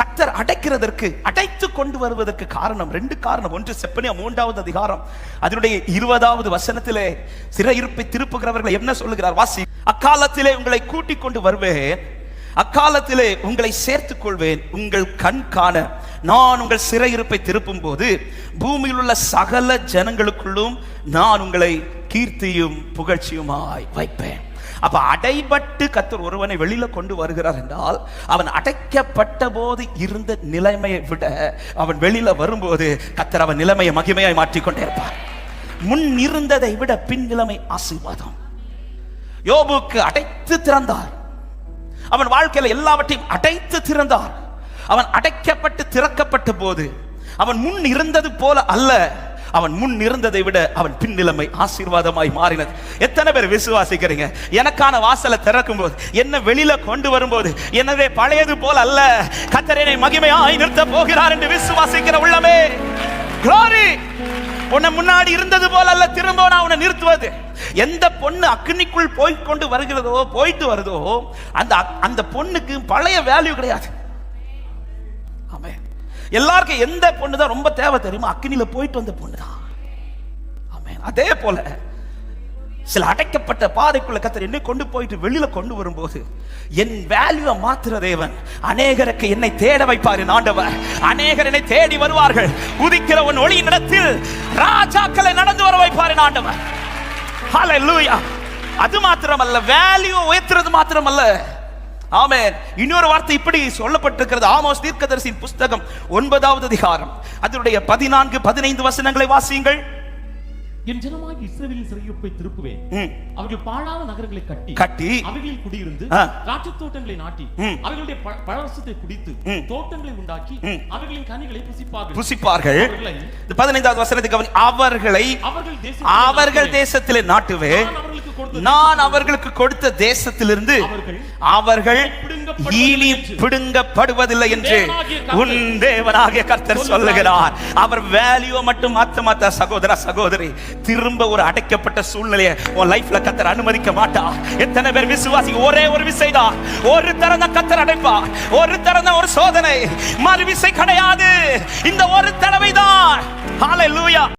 கர்த்தர் அடைக்கிறதற்கு, அடைத்து கொண்டு வருவதற்கு காரணம் 2 காரணம். ஒன்று செப்பனியா 3வது அதிகாரம் அதனுடைய 20வது வசனத்திலே சிறையிருப்பை திருப்புகிறவர்கள் என்ன சொல்லுகிறார் வாசி. அக்காலத்திலே உங்களை கூட்டிக் கொண்டு வருவேன், அக்காலத்திலே உங்களை சேர்த்துக் கொள்வேன், உங்கள் கண் காண நான் உங்கள் சிறையிருப்பை திருப்பும் போது பூமியில் உள்ள சகல ஜனங்களுக்குள்ளும் நான் உங்களை கீர்த்தியும் புகழ்ச்சியுமாய் வைப்பேன். அப்ப அடைபட்டு கர்த்தர் ஒருவனை வெளியில கொண்டு வருகிறார் என்றால், அவன் அடைக்கப்பட்ட போது இருந்த நிலைமையை விட அவன் வெளியில வரும்போது கர்த்தர் அவன் நிலைமையை மகிமையாய் மாற்றிக்கொண்டே இருப்பார். முன் இருந்ததை விட பின் நிலைமை ஆசீர்வாதம். யோபுக்கு அடைத்து திறந்தார், அவன் வாழ்க்கையில எல்லாவற்றையும் அடைத்து திறந்தார். அவன் அடைக்கப்பட்டு திறக்கப்பட்ட போது அவன் முன் இருந்தது போல அல்ல, அவன் முன் இருந்ததை விட அவன் பின் நிலைமை ஆசீர்வாதமாய் மாறினது. எத்தனை பேர் விசுவாசிக்கிறீங்க? எனக்கான வாசலை திறக்கும் போது, என்ன வெளியில கொண்டு வரும்போது, எனவே பழையது போல அல்ல, கர்த்தர் என்னை மகிமையாய் நிறுத்த போகிறார் என்று விசுவாசிக்கிற உள்ளமே, glory. உன்னை முன்னாடி இருந்தது போல அல்ல, திரும்ப நான் உன்னை நிறுத்துவது. எந்த பொண்ணு அக்னிக்குள் போய்கொண்டு வருகிறதோ, போயிட்டு வருதோ, அந்த பொண்ணுக்கு பழைய வேல்யூ கிடையாது. ஆமென். எல்லாருக்கும் எந்த பொண்ணு தான் ரொம்ப தேவை தெரியுமா? அக்னியில போயிட்டு வந்த பொண்ணு தான். ஆமென். அதே போல சில அடைக்கப்பட்ட பாதைக்குள்ள கர்த்தர் என்னை கொண்டு போயிட்டு வெளியில கொண்டு வரும்போது என் வேல்யூவை மாத்துற தேவன் அநேகருக்கு என்னை தேட வைப்பார். ஆண்டவர் அநேகர் என்னை தேடி வருவார்கள். உதிக்கிற உன் ஒளியின் இடத்தில் ராஜாக்களை நடந்து வர வைப்பார் ஆண்டவர். ஹல்லேலூயா. அது மாத்திரமல்ல, வேல்யூ உயர்த்துறது மாத்திரமல்ல. ஆமென். இன்னொரு வார்த்தை இப்படி சொல்லப்பட்டிருக்கிறது. ஆமோஸ் தீர்க்கதரிசியின் புஸ்தகம் 9வது அதிகாரம் அதனுடைய 14-15 வசனங்களை வாசியுங்கள். என் ஜனமாகிய இஸ்ரவேலின் சிறையிருப்பை திருப்புவேன், அவர்கள் பாழான நகரங்களை கட்டி அவைகளில் குடியிருந்து திராட்சை தோட்டங்களை நாட்டி அவைகளுடைய பழரசத்தை குடித்து தோட்டங்களை உண்டாக்கி அவைகளின் கனிகளை புசிப்பார்கள். 15வது வசனத்துக்கு அவர்கள் தேசத்திலே நாட்டுவேன், நான் அவர்களுக்கு கொடுத்த தேசத்திலிருந்து அவர்கள் இனி பிடுங்கப்படுவதில்லை என்று உன் தேவனாகிய கர்த்தர் சொல்லுகிறார். அவர் வேல்யூவை மட்டும் மாத்த சகோதர சகோதரி, திரும்ப ஒரு அடைக்கப்பட்ட சூழ்நிலையை உன் லைஃப்ல கர்த்தர் அனுமதிக்க மாட்டார். எத்தனை பேர் விசுவாசி? ஒரே ஒரு விசைதான், ஒரு தரம் தான் கர்த்தர் அடைப்பார். ஒரு தரம் தான், ஒரு சோதனை, மறு விசை கிடையாது. இந்த ஒரு தடவை தான். ஹல்லேலூயா.